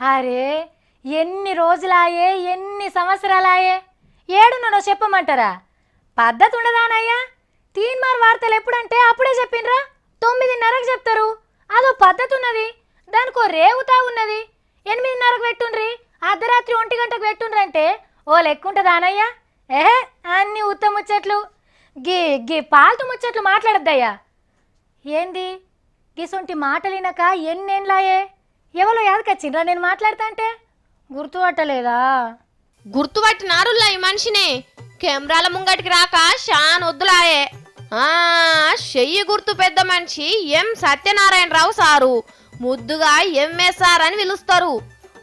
అరే ఎన్ని రోజులాయే ఎన్ని సంవత్సరాలాయే ఏడున్నో చెప్పమంటారా? పద్ధతి ఉండదానయ్యా? తీన్మార్ వార్తలు ఎప్పుడంటే అప్పుడే చెప్పిండ్రా. 9:30కు చెప్తారు, అదో పద్ధతి ఉన్నది. దానికో రేవుతా ఉన్నది. 8:30కు పెట్టుండ్రి, అర్ధరాత్రి 1 గంటకు పెట్టుండ్రంటే ఓ లెక్కుంటుందానయ్యా? అన్ని ఉత్త ముచ్చట్లు. గీ గీ పాల్తు ముచ్చట్లు మాట్లాడద్దయ్యా. ఏంది గిసొంటి మాటలినక ఎన్నేళ్ళాయే? ఎవరో యాదకొచ్చిండ్రా నేను మాట్లాడతా అంటే? గుర్తుపట్టలేదా? గుర్తుపట్టినారులా ఈ మనిషిని. కెమెరాల ముంగటికి రాక షాన్ వద్దులాయే. చెయ్యి గుర్తు పెద్ద మనిషి ఎం సత్యనారాయణరావు సారు, ముద్దుగా ఎంఎస్ఆర్ అని పిలుస్తారు.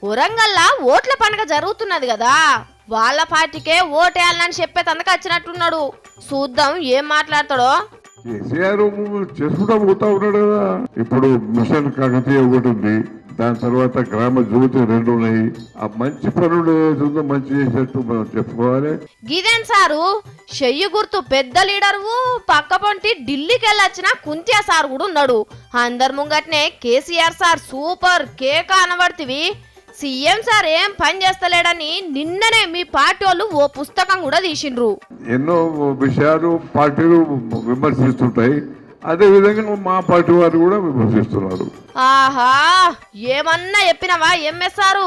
వరంగల్లా ఓట్ల పండుగ జరుగుతున్నది కదా, వాళ్ళ పార్టీకే ఓటేయాలని చెప్పే తనకు వచ్చినట్టున్నాడు. చూద్దాం ఏం మాట్లాడతాడో. కేసీఆర్ చేసుకుంటా పోతా ఉన్నాడు కదా. ఇప్పుడు మిషన్ కాకతీయ ఒకటి ఉంది, దాని తర్వాత గ్రామ జ్యోతి 2 ఉన్నాయి. ఆ మంచి పనులు ఏదో మంచి చేసేట్టు మనం చెప్పుకోవాలి. గిదేన్ సారు చెయ్యి గుర్తు పెద్ద లీడరు, పక్క పొంటి ఢిల్లీకి వెళ్ళొచ్చిన కుంత్యా సార్ కూడా ఉన్నాడు. అందరు ముంగట్నే కేసీఆర్ సార్ సూపర్ కేక అనబడుతీవి. సీఎం సార్ ఏం పని చేస్తలేడని నిన్ననే మీ పార్టీ వాళ్ళు ఓ పుస్తకం కూడా తీసిండ్రు. ఎన్నో విషయాలు పార్టీలు విమర్శిస్తుంటాయి, అదే విధంగా మా పార్టీ వారు కూడా విమర్శిస్తున్నారు. ఆహా ఏమన్నా చెప్పినవా ఎంఎస్ఆర్?